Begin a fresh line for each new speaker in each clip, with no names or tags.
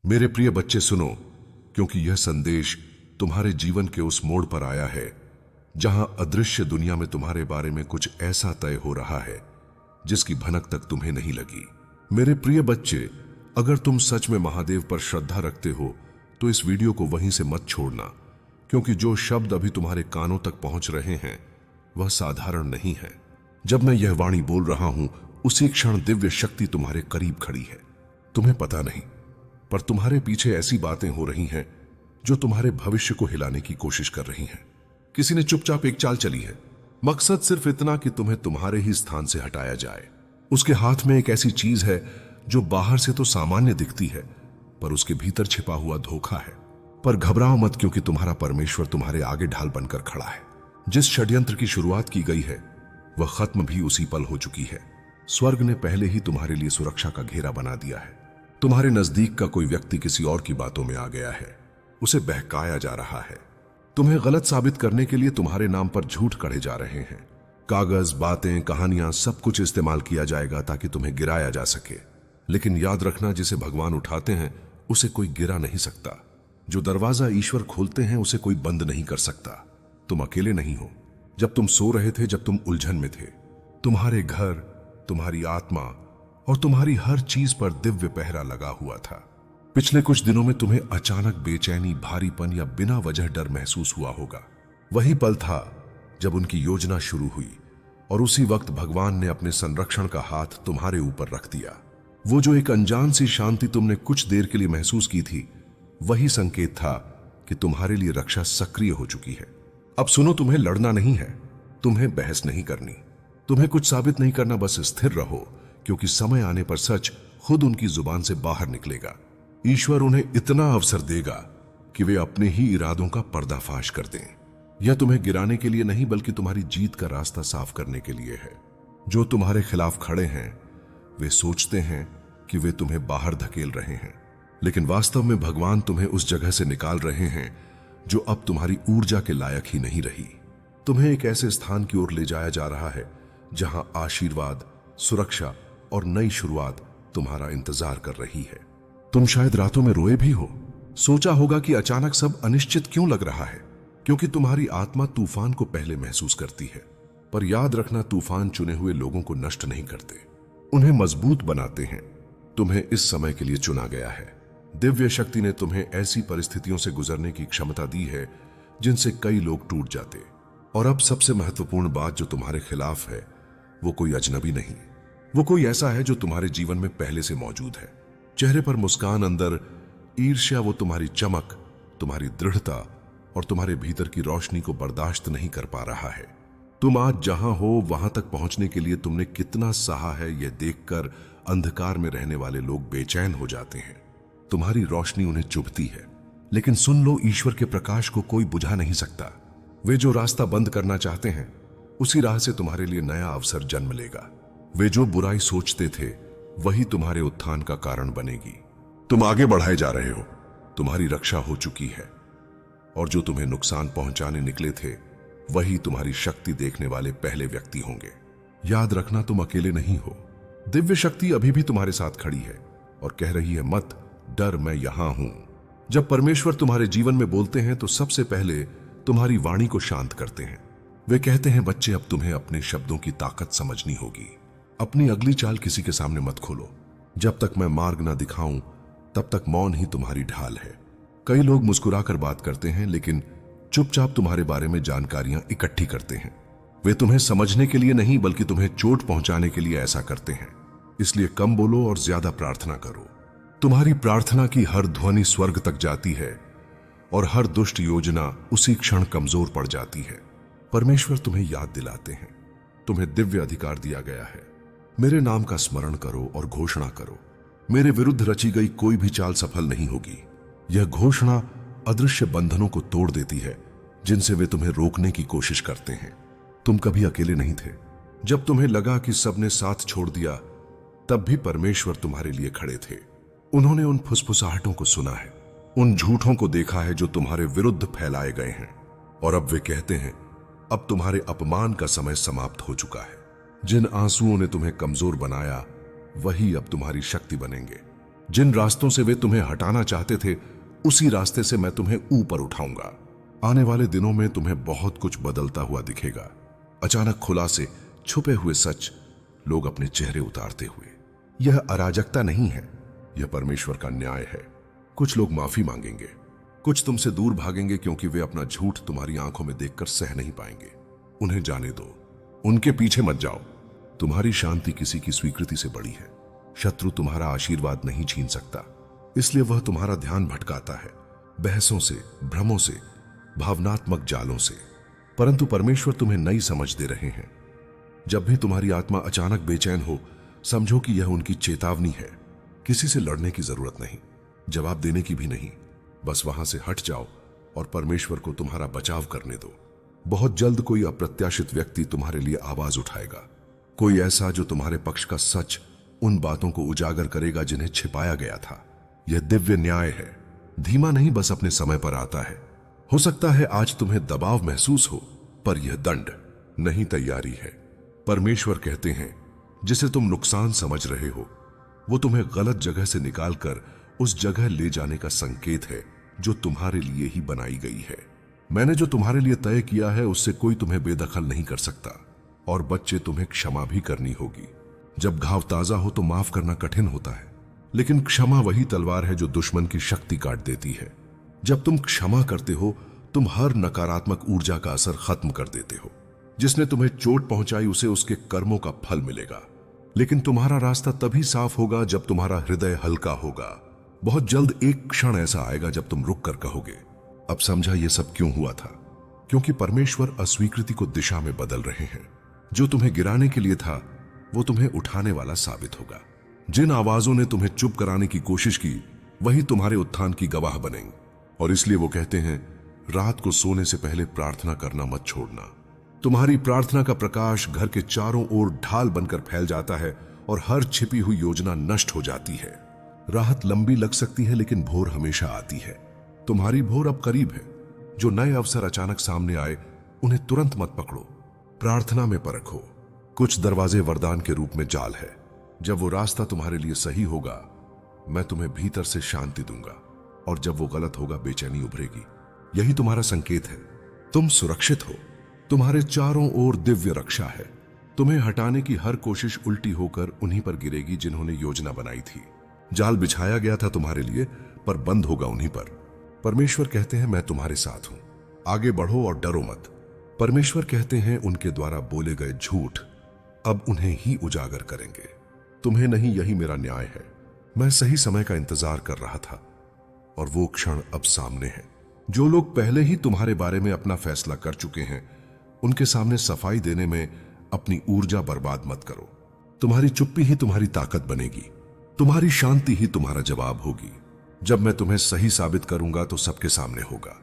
मेरे प्रिय बच्चे सुनो, क्योंकि यह संदेश तुम्हारे जीवन के उस मोड़ पर आया है जहां अदृश्य दुनिया में तुम्हारे बारे में कुछ ऐसा तय हो रहा है जिसकी भनक तक तुम्हें नहीं लगी। मेरे प्रिय बच्चे, अगर तुम सच में महादेव पर श्रद्धा रखते हो तो इस वीडियो को वहीं से मत छोड़ना, क्योंकि जो शब्द अभी तुम्हारे कानों तक पहुंच रहे हैं वह साधारण नहीं है। जब मैं यह वाणी बोल रहा हूं उसी क्षण दिव्य शक्ति तुम्हारे करीब खड़ी है। तुम्हें पता नहीं, पर तुम्हारे पीछे ऐसी बातें हो रही हैं जो तुम्हारे भविष्य को हिलाने की कोशिश कर रही हैं। किसी ने चुपचाप एक चाल चली है, मकसद सिर्फ इतना कि तुम्हें तुम्हारे ही स्थान से हटाया जाए। उसके हाथ में एक ऐसी चीज है जो बाहर से तो सामान्य दिखती है, पर उसके भीतर छिपा हुआ धोखा है। पर घबराओ मत, क्योंकि तुम्हारा परमेश्वर तुम्हारे आगे ढाल बनकर खड़ा है। जिस षड्यंत्र की शुरुआत की गई है वह खत्म भी उसी पल हो चुकी है। स्वर्ग ने पहले ही तुम्हारे लिए सुरक्षा का घेरा बना दिया है। तुम्हारे नजदीक का कोई व्यक्ति किसी और की बातों में आ गया है, उसे बहकाया जा रहा है। तुम्हें गलत साबित करने के लिए तुम्हारे नाम पर झूठ कढ़े जा रहे हैं। कागज, बातें, कहानियां, सब कुछ इस्तेमाल किया जाएगा ताकि तुम्हें गिराया जा सके। लेकिन याद रखना, जिसे भगवान उठाते हैं उसे कोई गिरा नहीं सकता। जो दरवाजा ईश्वर खोलते हैं उसे कोई बंद नहीं कर सकता। तुम अकेले नहीं हो। जब तुम सो रहे थे, जब तुम उलझन में थे, तुम्हारे घर, तुम्हारी आत्मा और तुम्हारी हर चीज पर दिव्य पहरा लगा हुआ था। पिछले कुछ दिनों में तुम्हें अचानक बेचैनी, भारीपन या बिना वजह डर महसूस हुआ होगा। वही पल था जब उनकी योजना शुरू हुई और उसी वक्त भगवान ने अपने संरक्षण का हाथ तुम्हारे ऊपर रख दिया। वो जो एक अनजान सी शांति तुमने कुछ देर के लिए महसूस की थी, वही संकेत था कि तुम्हारे लिए रक्षा सक्रिय हो चुकी है। अब सुनो, तुम्हें लड़ना नहीं है, तुम्हें बहस नहीं करनी, तुम्हें कुछ साबित नहीं करना। बस स्थिर रहो, क्योंकि समय आने पर सच खुद उनकी जुबान से बाहर निकलेगा। ईश्वर उन्हें इतना अवसर देगा कि वे अपने ही इरादों का पर्दाफाश कर दें। यह तुम्हें गिराने के लिए नहीं, बल्कि तुम्हारी जीत का रास्ता साफ करने के लिए है। जो तुम्हारे खिलाफ खड़े हैं वे सोचते हैं कि वे तुम्हें बाहर धकेल रहे हैं, लेकिन वास्तव में भगवान तुम्हें उस जगह से निकाल रहे हैं जो अब तुम्हारी ऊर्जा के लायक ही नहीं रही। तुम्हें एक ऐसे स्थान की ओर ले जाया जा रहा है जहां आशीर्वाद, सुरक्षा और नई शुरुआत तुम्हारा इंतजार कर रही है। तुम शायद रातों में रोए भी हो, सोचा होगा कि अचानक सब अनिश्चित क्यों लग रहा है, क्योंकि तुम्हारी आत्मा तूफान को पहले महसूस करती है। पर याद रखना, तूफान चुने हुए लोगों को नष्ट नहीं करते, उन्हें मजबूत बनाते हैं। तुम्हें इस समय के लिए चुना गया है। दिव्य शक्ति ने तुम्हें ऐसी परिस्थितियों से गुजरने की क्षमता दी है जिनसे कई लोग टूट जाते। और अब सबसे महत्वपूर्ण बात जो तुम्हारे खिलाफ है वो कोई अजनबी नहीं, वो कोई ऐसा है जो तुम्हारे जीवन में पहले से मौजूद है। चेहरे पर मुस्कान, अंदर ईर्ष्या। वो तुम्हारी चमक, तुम्हारी दृढ़ता और तुम्हारे भीतर की रोशनी को बर्दाश्त नहीं कर पा रहा है। तुम आज जहां हो वहां तक पहुंचने के लिए तुमने कितना सहा है, यह देखकर अंधकार में रहने वाले लोग बेचैन हो जाते हैं। तुम्हारी रोशनी उन्हें चुभती है, लेकिन सुन लो, ईश्वर के प्रकाश को कोई बुझा नहीं सकता। वे जो रास्ता बंद करना चाहते हैं उसी राह से तुम्हारे लिए नया अवसर जन्म लेगा। वे जो बुराई सोचते थे वही तुम्हारे उत्थान का कारण बनेगी। तुम आगे बढ़ाए जा रहे हो, तुम्हारी रक्षा हो चुकी है, और जो तुम्हें नुकसान पहुंचाने निकले थे वही तुम्हारी शक्ति देखने वाले पहले व्यक्ति होंगे। याद रखना, तुम अकेले नहीं हो। दिव्य शक्ति अभी भी तुम्हारे साथ खड़ी है और कह रही है, मत डर, मैं यहां हूं। जब परमेश्वर तुम्हारे जीवन में बोलते हैं तो सबसे पहले तुम्हारी वाणी को शांत करते हैं। वे कहते हैं, बच्चे, अब तुम्हें अपने शब्दों की ताकत समझनी होगी। अपनी अगली चाल किसी के सामने मत खोलो। जब तक मैं मार्ग ना दिखाऊं तब तक मौन ही तुम्हारी ढाल है। कई लोग मुस्कुराकर बात करते हैं, लेकिन चुपचाप तुम्हारे बारे में जानकारियां इकट्ठी करते हैं। वे तुम्हें समझने के लिए नहीं, बल्कि तुम्हें चोट पहुंचाने के लिए ऐसा करते हैं। इसलिए कम बोलो और ज्यादा प्रार्थना करो। तुम्हारी प्रार्थना की हर ध्वनि स्वर्ग तक जाती है और हर दुष्ट योजना उसी क्षण कमजोर पड़ जाती है। परमेश्वर तुम्हें याद दिलाते हैं, तुम्हें दिव्य अधिकार दिया गया है। मेरे नाम का स्मरण करो और घोषणा करो, मेरे विरुद्ध रची गई कोई भी चाल सफल नहीं होगी। यह घोषणा अदृश्य बंधनों को तोड़ देती है जिनसे वे तुम्हें रोकने की कोशिश करते हैं। तुम कभी अकेले नहीं थे। जब तुम्हें लगा कि सबने साथ छोड़ दिया, तब भी परमेश्वर तुम्हारे लिए खड़े थे। उन्होंने उन फुसफुसाहटों को सुना है, उन झूठों को देखा है जो तुम्हारे विरुद्ध फैलाए गए हैं, और अब वे कहते हैं, अब तुम्हारे अपमान का समय समाप्त हो चुका है। जिन आंसुओं ने तुम्हें कमजोर बनाया वही अब तुम्हारी शक्ति बनेंगे। जिन रास्तों से वे तुम्हें हटाना चाहते थे, उसी रास्ते से मैं तुम्हें ऊपर उठाऊंगा। आने वाले दिनों में तुम्हें बहुत कुछ बदलता हुआ दिखेगा। अचानक खुलासे, छुपे हुए सच, लोग अपने चेहरे उतारते हुए। यह अराजकता नहीं है, यह परमेश्वर का न्याय है। कुछ लोग माफी मांगेंगे, कुछ तुमसे दूर भागेंगे क्योंकि वे अपना झूठ तुम्हारी आंखों में देखकर सह नहीं पाएंगे। उन्हें जाने दो, उनके पीछे मत जाओ। तुम्हारी शांति किसी की स्वीकृति से बड़ी है। शत्रु तुम्हारा आशीर्वाद नहीं छीन सकता, इसलिए वह तुम्हारा ध्यान भटकाता है, बहसों से, भ्रमों से, भावनात्मक जालों से। परंतु परमेश्वर तुम्हें नई समझ दे रहे हैं। जब भी तुम्हारी आत्मा अचानक बेचैन हो, समझो कि यह उनकी चेतावनी है। किसी से लड़ने की जरूरत नहीं, जवाब देने की भी नहीं। बस वहां से हट जाओ और परमेश्वर को तुम्हारा बचाव करने दो। बहुत जल्द कोई अप्रत्याशित व्यक्ति तुम्हारे लिए आवाज उठाएगा, कोई ऐसा जो तुम्हारे पक्ष का सच, उन बातों को उजागर करेगा जिन्हें छिपाया गया था। यह दिव्य न्याय है, धीमा नहीं, बस अपने समय पर आता है। हो सकता है आज तुम्हें दबाव महसूस हो, पर यह दंड नहीं, तैयारी है। परमेश्वर कहते हैं, जिसे तुम नुकसान समझ रहे हो, वो तुम्हें गलत जगह से निकालकर उस जगह ले जाने का संकेत है जो तुम्हारे लिए ही बनाई गई है। मैंने जो तुम्हारे लिए तय किया है, उससे कोई तुम्हें बेदखल नहीं कर सकता। और बच्चे, तुम्हें क्षमा भी करनी होगी। जब घाव ताजा हो तो माफ करना कठिन होता है, लेकिन क्षमा वही तलवार है जो दुश्मन की शक्ति काट देती है। जब तुम क्षमा करते हो, तुम हर नकारात्मक ऊर्जा का असर खत्म कर देते हो। जिसने तुम्हें चोट पहुंचाई, उसे उसके कर्मों का फल मिलेगा। लेकिन तुम्हारा रास्ता तभी साफ होगा जब तुम्हारा हृदय हल्का होगा। बहुत जल्द एक क्षण ऐसा आएगा जब तुम रुक कर कहोगे, अब समझा ये सब क्यों हुआ था। क्योंकि परमेश्वर अस्वीकृति को दिशा में बदल रहे हैं। जो तुम्हें गिराने के लिए था, वो तुम्हें उठाने वाला साबित होगा। जिन आवाजों ने तुम्हें चुप कराने की कोशिश की, वही तुम्हारे उत्थान की गवाह बनेंगे। और इसलिए वो कहते हैं, रात को सोने से पहले प्रार्थना करना मत छोड़ना। तुम्हारी प्रार्थना का प्रकाश घर के चारों ओर ढाल बनकर फैल जाता है और हर छिपी हुई योजना नष्ट हो जाती है। राहत लंबी लग सकती है, लेकिन भोर हमेशा आती है। तुम्हारी भोर अब करीब है। जो नए अवसर अचानक सामने आए, उन्हें तुरंत मत पकड़ो, प्रार्थना में परखो। कुछ दरवाजे वरदान के रूप में जाल है। जब वो रास्ता तुम्हारे लिए सही होगा, मैं तुम्हें भीतर से शांति दूंगा, और जब वो गलत होगा, बेचैनी उभरेगी। यही तुम्हारा संकेत है। तुम सुरक्षित हो, तुम्हारे चारों ओर दिव्य रक्षा है। तुम्हें हटाने की हर कोशिश उल्टी होकर उन्हीं पर गिरेगी जिन्होंने योजना बनाई थी। जाल बिछाया गया था तुम्हारे लिए, पर बंद होगा उन्हीं पर। परमेश्वर कहते हैं, मैं तुम्हारे साथ हूं, आगे बढ़ो और डरो मत। परमेश्वर कहते हैं, उनके द्वारा बोले गए झूठ अब उन्हें ही उजागर करेंगे, तुम्हें नहीं। यही मेरा न्याय है। मैं सही समय का इंतजार कर रहा था, और वो क्षण अब सामने है। जो लोग पहले ही तुम्हारे बारे में अपना फैसला कर चुके हैं, उनके सामने सफाई देने में अपनी ऊर्जा बर्बाद मत करो। तुम्हारी चुप्पी ही तुम्हारी ताकत बनेगी, तुम्हारी शांति ही तुम्हारा जवाब होगी। जब मैं तुम्हें सही साबित करूंगा तो सबके सामने होगा।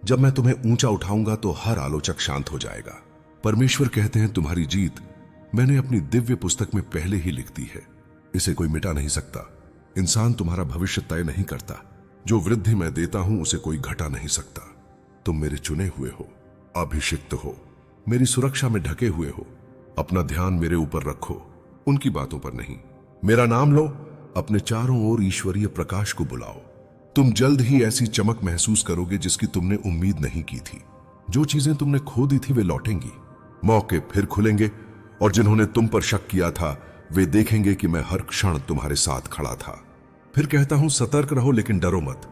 जब मैं तुम्हें ऊंचा उठाऊंगा तो हर आलोचक शांत हो जाएगा। परमेश्वर कहते हैं, तुम्हारी जीत मैंने अपनी दिव्य पुस्तक में पहले ही लिख दी है। इसे कोई मिटा नहीं सकता। इंसान तुम्हारा भविष्य तय नहीं करता। जो वृद्धि मैं देता हूं, उसे कोई घटा नहीं सकता। तुम मेरे चुने हुए हो, अभिषिक्त हो, मेरी सुरक्षा में ढके हुए हो। अपना ध्यान मेरे ऊपर रखो, उनकी बातों पर नहीं। मेरा नाम लो, अपने चारों ओर ईश्वरीय प्रकाश को बुलाओ। तुम जल्द ही ऐसी चमक महसूस करोगे जिसकी तुमने उम्मीद नहीं की थी। जो चीजें तुमने खो दी थी, वे लौटेंगी। मौके फिर खुलेंगे, और जिन्होंने तुम पर शक किया था, वे देखेंगे कि मैं हर क्षण तुम्हारे साथ खड़ा था। फिर कहता हूं, सतर्क रहो लेकिन डरो मत,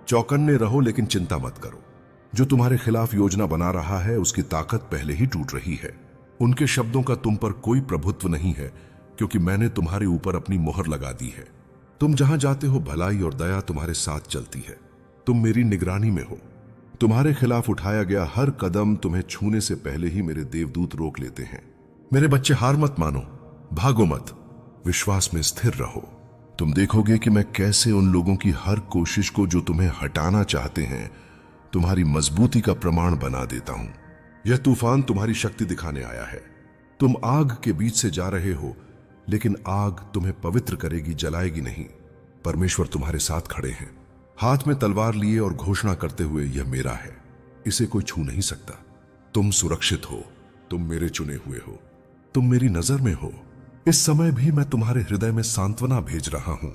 चौकन्ने रहो लेकिन चिंता मत करो। जो तुम्हारे खिलाफ योजना बना रहा है, उसकी ताकत पहले ही टूट रही है। उनके शब्दों का तुम पर कोई प्रभुत्व नहीं है, क्योंकि मैंने तुम्हारे ऊपर अपनी मोहर लगा दी है। तुम जहां जाते हो, भलाई और दया तुम्हारे साथ चलती है। तुम मेरी निगरानी में हो। तुम्हारे खिलाफ उठाया गया हर कदम तुम्हें छूने से पहले ही मेरे देवदूत रोक लेते हैं। मेरे बच्चे, हार मत मानो, भागो मत, विश्वास में स्थिर रहो। तुम देखोगे कि मैं कैसे उन लोगों की हर कोशिश को जो तुम्हें हटाना चाहते हैं, तुम्हारी मजबूती का प्रमाण बना देता हूं। यह तूफान तुम्हारी शक्ति दिखाने आया है। तुम आग के बीच से जा रहे हो, लेकिन आग तुम्हें पवित्र करेगी, जलाएगी नहीं। परमेश्वर तुम्हारे साथ खड़े हैं, हाथ में तलवार लिए और घोषणा करते हुए, यह मेरा है, इसे कोई छू नहीं सकता। तुम सुरक्षित हो, तुम मेरे चुने हुए हो, तुम मेरी नजर में हो। इस समय भी मैं तुम्हारे हृदय में सांत्वना भेज रहा हूं।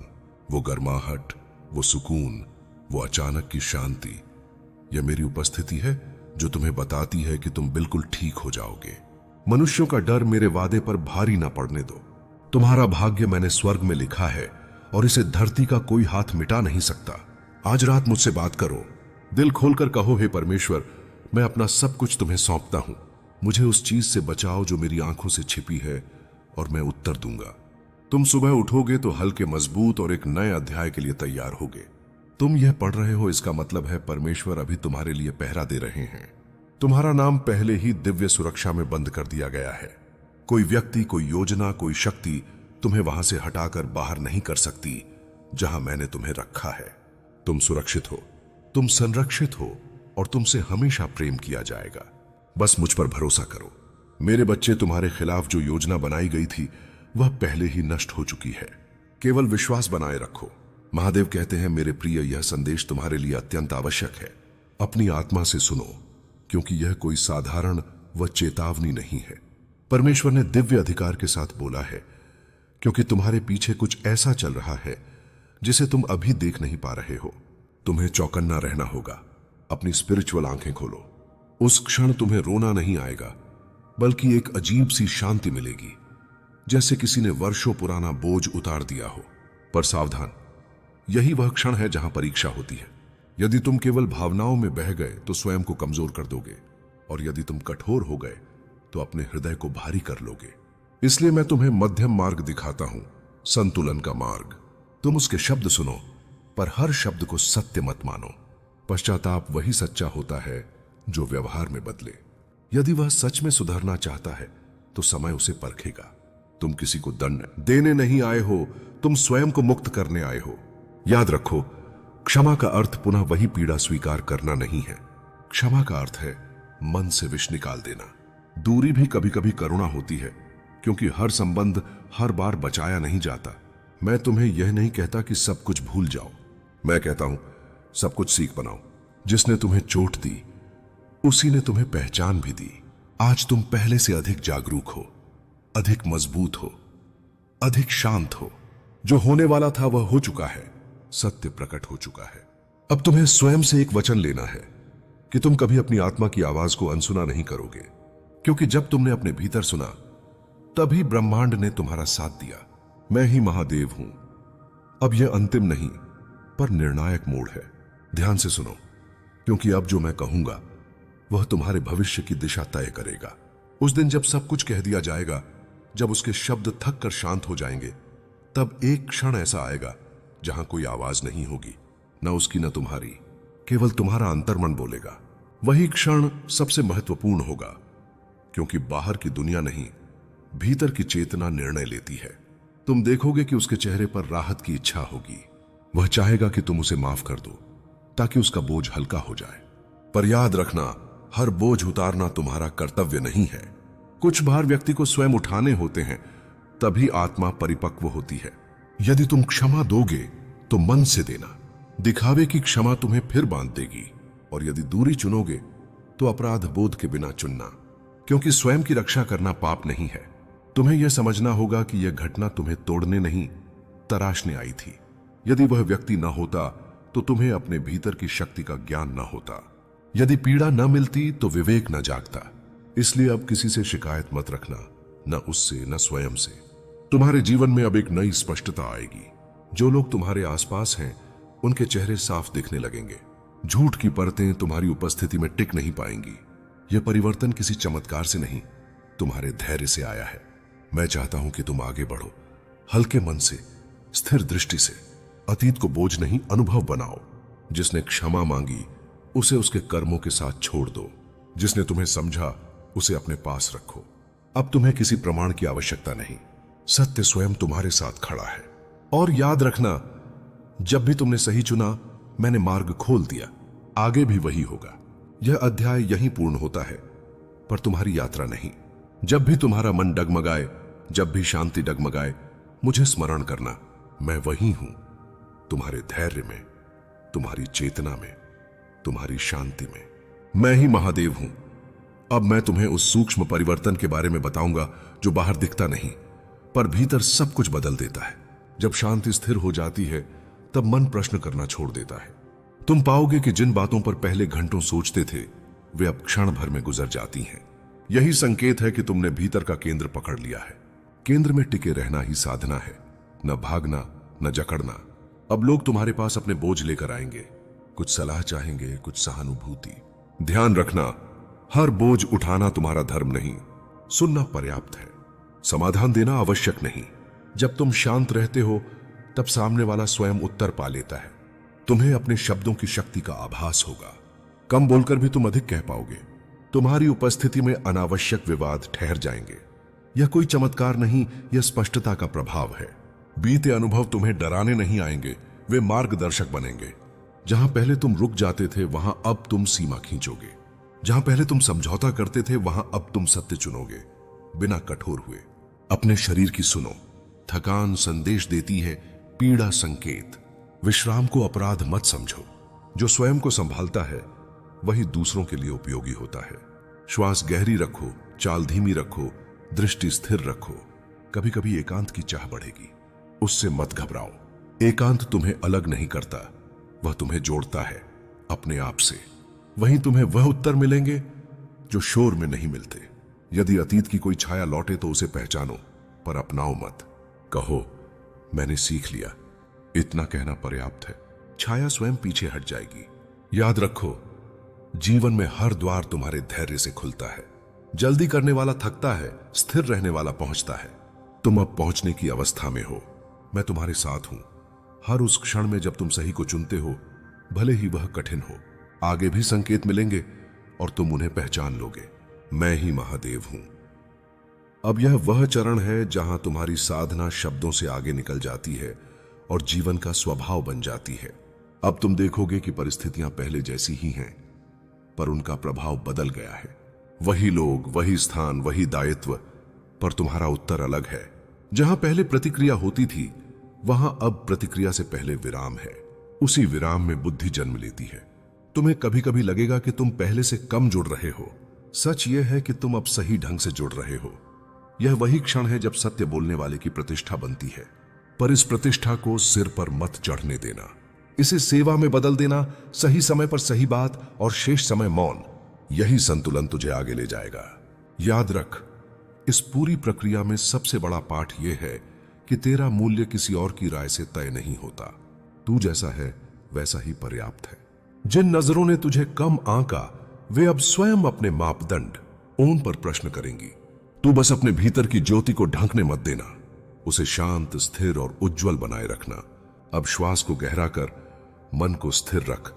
वो गर्माहट, वो सुकून, वो अचानक की शांति, यह मेरी उपस्थिति है जो तुम्हें बताती है कि तुम बिल्कुल ठीक हो जाओगे। मनुष्यों का डर मेरे वादे पर भारी ना पड़ने दो। तुम्हारा भाग्य मैंने स्वर्ग में लिखा है और इसे धरती का कोई हाथ मिटा नहीं सकता। आज रात मुझसे बात करो, दिल खोलकर कहो, हे परमेश्वर, मैं अपना सब कुछ तुम्हें सौंपता हूं। मुझे उस चीज से बचाओ जो मेरी आंखों से छिपी है और मैं उत्तर दूंगा। तुम सुबह उठोगे तो हल्के, मजबूत और एक नए अध्याय के लिए तैयार होगे। तुम यह पढ़ रहे हो, इसका मतलब है परमेश्वर अभी तुम्हारे लिए पहरा दे रहे हैं। तुम्हारा नाम पहले ही दिव्य सुरक्षा में बंद कर दिया गया है। कोई व्यक्ति, कोई योजना, कोई शक्ति तुम्हें वहां से हटाकर बाहर नहीं कर सकती जहां मैंने तुम्हें रखा है। तुम सुरक्षित हो, तुम संरक्षित हो और तुमसे हमेशा प्रेम किया जाएगा। बस मुझ पर भरोसा करो। मेरे बच्चे, तुम्हारे खिलाफ जो योजना बनाई गई थी वह पहले ही नष्ट हो चुकी है। केवल विश्वास बनाए रखो। महादेव कहते हैं, मेरे प्रिय, यह संदेश तुम्हारे लिए अत्यंत आवश्यक है। अपनी आत्मा से सुनो, क्योंकि यह कोई साधारण व चेतावनी नहीं है। परमेश्वर ने दिव्य अधिकार के साथ बोला है, क्योंकि तुम्हारे पीछे कुछ ऐसा चल रहा है जिसे तुम अभी देख नहीं पा रहे हो। तुम्हें चौकन्ना रहना होगा। अपनी स्पिरिचुअल आंखें खोलो। उस क्षण तुम्हें रोना नहीं आएगा, बल्कि एक अजीब सी शांति मिलेगी, जैसे किसी ने वर्षों पुराना बोझ उतार दिया हो। पर सावधान, यही वह क्षण है जहां परीक्षा होती है। यदि तुम केवल भावनाओं में बह गए तो स्वयं को कमजोर कर दोगे, और यदि तुम कठोर हो गए तो अपने हृदय को भारी कर लोगे। इसलिए मैं तुम्हें मध्यम मार्ग दिखाता हूं, संतुलन का मार्ग। तुम उसके शब्द सुनो, पर हर शब्द को सत्य मत मानो। पश्चाताप वही सच्चा होता है जो व्यवहार में बदले। यदि वह सच में सुधरना चाहता है तो समय उसे परखेगा। तुम किसी को दंड देने नहीं आए हो, तुम स्वयं को मुक्त करने आए हो। याद रखो, क्षमा का अर्थ पुनः वही पीड़ा स्वीकार करना नहीं है। क्षमा का अर्थ है मन से विष निकाल देना। दूरी भी कभी कभी करुणा होती है, क्योंकि हर संबंध हर बार बचाया नहीं जाता। मैं तुम्हें यह नहीं कहता कि सब कुछ भूल जाओ, मैं कहता हूं सब कुछ सीख बनाओ। जिसने तुम्हें चोट दी उसी ने तुम्हें पहचान भी दी। आज तुम पहले से अधिक जागरूक हो, अधिक मजबूत हो, अधिक शांत हो। जो होने वाला था वह हो चुका है, सत्य प्रकट हो चुका है। अब तुम्हें स्वयं से एक वचन लेना है कि तुम कभी अपनी आत्मा की आवाज को अनसुना नहीं करोगे, क्योंकि जब तुमने अपने भीतर सुना तभी ब्रह्मांड ने तुम्हारा साथ दिया। मैं ही महादेव हूं। अब यह अंतिम नहीं पर निर्णायक मोड़ है। ध्यान से सुनो, क्योंकि अब जो मैं कहूंगा वह तुम्हारे भविष्य की दिशा तय करेगा। उस दिन जब सब कुछ कह दिया जाएगा, जब उसके शब्द थक कर शांत हो जाएंगे, तब एक क्षण ऐसा आएगा जहां कोई आवाज नहीं होगी, न उसकी न तुम्हारी, केवल तुम्हारा अंतर्मन बोलेगा। वही क्षण सबसे महत्वपूर्ण होगा, क्योंकि बाहर की दुनिया नहीं, भीतर की चेतना निर्णय लेती है। तुम देखोगे कि उसके चेहरे पर राहत की इच्छा होगी। वह चाहेगा कि तुम उसे माफ कर दो, ताकि उसका बोझ हल्का हो जाए। पर याद रखना, हर बोझ उतारना तुम्हारा कर्तव्य नहीं है। कुछ भार व्यक्ति को स्वयं उठाने होते हैं, तभी आत्मा परिपक्व होती है। यदि तुम क्षमा दोगे तो मन से देना। दिखावे की क्षमा तुम्हें फिर बांध देगी। और यदि दूरी चुनोगे तो अपराध बोध के बिना चुनना, क्योंकि स्वयं की रक्षा करना पाप नहीं है। तुम्हें यह समझना होगा कि यह घटना तुम्हें तोड़ने नहीं, तराशने आई थी। यदि वह व्यक्ति न होता तो तुम्हें अपने भीतर की शक्ति का ज्ञान न होता। यदि पीड़ा न मिलती तो विवेक न जागता। इसलिए अब किसी से शिकायत मत रखना, न उससे न स्वयं से। तुम्हारे जीवन में अब एक नई स्पष्टता आएगी। जो लोग तुम्हारे आसपास हैं उनके चेहरे साफ दिखने लगेंगे। झूठ की परतें तुम्हारी उपस्थिति में टिक नहीं पाएंगी। यह परिवर्तन किसी चमत्कार से नहीं, तुम्हारे धैर्य से आया है। मैं चाहता हूं कि तुम आगे बढ़ो, हल्के मन से, स्थिर दृष्टि से। अतीत को बोझ नहीं, अनुभव बनाओ। जिसने क्षमा मांगी उसे उसके कर्मों के साथ छोड़ दो। जिसने तुम्हें समझा उसे अपने पास रखो। अब तुम्हें किसी प्रमाण की आवश्यकता नहीं, सत्य स्वयं तुम्हारे साथ खड़ा है। और याद रखना, जब भी तुमने सही चुना, मैंने मार्ग खोल दिया। आगे भी वही होगा। यह अध्याय यहीं पूर्ण होता है, पर तुम्हारी यात्रा नहीं। जब भी तुम्हारा मन डगमगाए, जब भी शांति डगमगाए, मुझे स्मरण करना, मैं वही हूं, तुम्हारे धैर्य में, तुम्हारी चेतना में, तुम्हारी शांति में। मैं ही महादेव हूं। अब मैं तुम्हें उस सूक्ष्म परिवर्तन के बारे में बताऊंगा जो बाहर दिखता नहीं, पर भीतर सब कुछ बदल देता है। जब शांति स्थिर हो जाती है तब मन प्रश्न करना छोड़ देता है। तुम पाओगे कि जिन बातों पर पहले घंटों सोचते थे वे अब क्षण भर में गुजर जाती हैं। यही संकेत है कि तुमने भीतर का केंद्र पकड़ लिया है। केंद्र में टिके रहना ही साधना है, न भागना न जकड़ना। अब लोग तुम्हारे पास अपने बोझ लेकर आएंगे, कुछ सलाह चाहेंगे, कुछ सहानुभूति। ध्यान रखना, हर बोझ उठाना तुम्हारा धर्म नहीं, सुनना पर्याप्त है, समाधान देना आवश्यक नहीं। जब तुम शांत रहते हो तब सामने वाला स्वयं उत्तर पा लेता है। तुम्हें अपने शब्दों की शक्ति का आभास होगा। कम बोलकर भी तुम अधिक कह पाओगे। तुम्हारी उपस्थिति में अनावश्यक विवाद ठहर जाएंगे। यह कोई चमत्कार नहीं, यह स्पष्टता का प्रभाव है। बीते अनुभव तुम्हें डराने नहीं आएंगे, वे मार्गदर्शक बनेंगे। जहां पहले तुम रुक जाते थे वहां अब तुम सीमा खींचोगे। जहां पहले तुम समझौता करते थे वहां अब तुम सत्य चुनोगे, बिना कठोर हुए। अपने शरीर की सुनो। थकान संदेश देती है, पीड़ा संकेत। विश्राम को अपराध मत समझो। जो स्वयं को संभालता है वही दूसरों के लिए उपयोगी होता है। श्वास गहरी रखो, चाल धीमी रखो, दृष्टि स्थिर रखो। कभी कभी एकांत की चाह बढ़ेगी, उससे मत घबराओ। एकांत तुम्हें अलग नहीं करता, वह तुम्हें जोड़ता है अपने आप से। वहीं तुम्हें वह उत्तर मिलेंगे जो शोर में नहीं मिलते। यदि अतीत की कोई छाया लौटे तो उसे पहचानो, पर अपनाओ मत। कहो, मैंने सीख लिया, इतना कहना पर्याप्त है। छाया स्वयं पीछे हट जाएगी। याद रखो, जीवन में हर द्वार तुम्हारे धैर्य से खुलता है। जल्दी करने वाला थकता है, स्थिर रहने वाला पहुंचता है। तुम अब पहुंचने की अवस्था में हो। मैं तुम्हारे साथ हूं। हर उस क्षण में जब तुम सही को चुनते हो, भले ही वह कठिन हो। आगे भी संकेत मिलेंगे और तुम उन्हें पहचान लोगे। मैं ही महादेव हूं। अब यह वह चरण है जहां तुम्हारी साधना शब्दों से आगे निकल जाती है और जीवन का स्वभाव बन जाती है। अब तुम देखोगे कि परिस्थितियां पहले जैसी ही हैं, पर उनका प्रभाव बदल गया है। वही लोग, वही स्थान, वही दायित्व, पर तुम्हारा उत्तर अलग है। जहां पहले प्रतिक्रिया होती थी वहां अब प्रतिक्रिया से पहले विराम है। उसी विराम में बुद्धि जन्म लेती है। तुम्हें कभी कभी लगेगा कि तुम पहले से कम जुड़ रहे हो। सच यह है कि तुम अब सही ढंग से जुड़ रहे हो। यह वही क्षण है जब सत्य बोलने वाले की प्रतिष्ठा बनती है। पर इस प्रतिष्ठा को सिर पर मत चढ़ने देना। इसे सेवा में बदल देना, सही समय पर सही बात और शेष समय मौन। यही संतुलन तुझे आगे ले जाएगा। याद रख, इस पूरी प्रक्रिया में सबसे बड़ा पाठ यह है कि तेरा मूल्य किसी और की राय से तय नहीं होता। तू जैसा है वैसा ही पर्याप्त है। जिन नजरों ने तुझे कम आंका वे अब स्वयं अपने मापदंड उन पर प्रश्न करेंगी। तू बस अपने भीतर की ज्योति को ढंकने मत देना। उसे शांत, स्थिर और उज्जवल बनाए रखना। अब श्वास को गहरा कर मन को स्थिर रख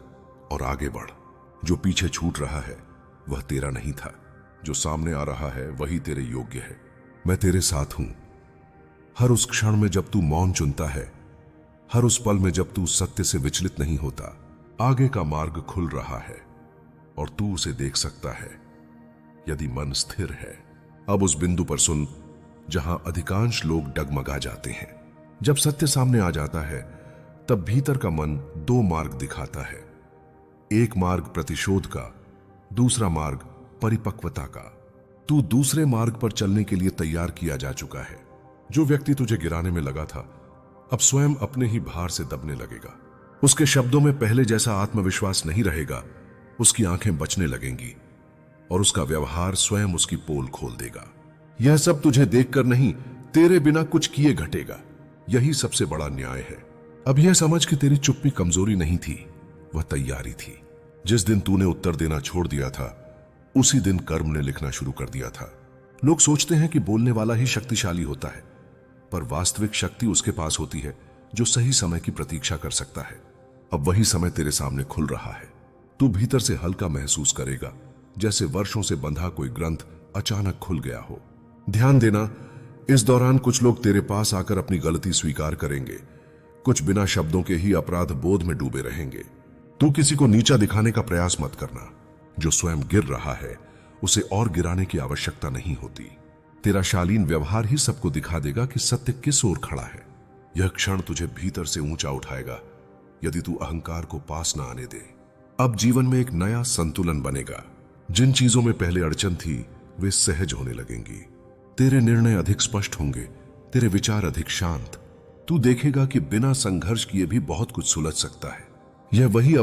और आगे बढ़। जो पीछे छूट रहा है वह तेरा नहीं था। जो सामने आ रहा है वही तेरे योग्य है। मैं तेरे साथ हूं। हर उस क्षण में जब तू मौन चुनता है, हर उस पल में जब तू सत्य से विचलित नहीं होता, आगे का मार्ग खुल रहा है और तू उसे देख सकता है यदि मन स्थिर है। अब उस बिंदु पर सुन जहां अधिकांश लोग डगमगा जाते हैं। जब सत्य सामने आ जाता है तब भीतर का मन दो मार्ग दिखाता है। एक मार्ग प्रतिशोध का, दूसरा मार्ग परिपक्वता का। तू दूसरे मार्ग पर चलने के लिए तैयार किया जा चुका है। जो व्यक्ति तुझे गिराने में लगा था अब स्वयं अपने ही भार से दबने लगेगा। उसके शब्दों में पहले जैसा आत्मविश्वास नहीं रहेगा। उसकी आंखें बचने लगेंगी और उसका व्यवहार स्वयं उसकी पोल खोल देगा। यह सब तुझे देखकर नहीं, तेरे बिना कुछ किए घटेगा। यही सबसे बड़ा न्याय है। अब यह समझ कि तेरी चुप्पी कमजोरी नहीं थी, वह तैयारी थी। जिस दिन तूने उत्तर देना छोड़ दिया था उसी दिन कर्म ने लिखना शुरू कर दिया था। लोग सोचते हैं कि बोलने वाला ही शक्तिशाली होता है, पर वास्तविक शक्ति उसके पास होती है जो सही समय की प्रतीक्षा कर सकता है। अब वही समय तेरे सामने खुल रहा है। तू भीतर से हल्का महसूस करेगा, जैसे वर्षों से बंधा कोई ग्रंथ अचानक खुल गया हो। ध्यान देना, इस दौरान कुछ लोग तेरे पास आकर अपनी गलती स्वीकार करेंगे, कुछ बिना शब्दों के ही अपराध बोध में डूबे रहेंगे। तू किसी को नीचा दिखाने का प्रयास मत करना। जो स्वयं गिर रहा है उसे और गिराने की आवश्यकता नहीं होती। तेरा शालीन व्यवहार ही सबको दिखा देगा कि सत्य किस ओर खड़ा है। यह क्षण तुझे भीतर से ऊंचा उठाएगा यदि तू अहंकार को पास न आने दे। अब जीवन में एक नया संतुलन बनेगा। जिन चीजों में पहले अड़चन थी वे सहज होने लगेंगी। तेरे निर्णय अधिक स्पष्ट होंगे, तेरे विचार अधिक शांत। तू देखेगा कि बिना संघर्ष किए भी बहुत कुछ सुलझ सकता है। यह वही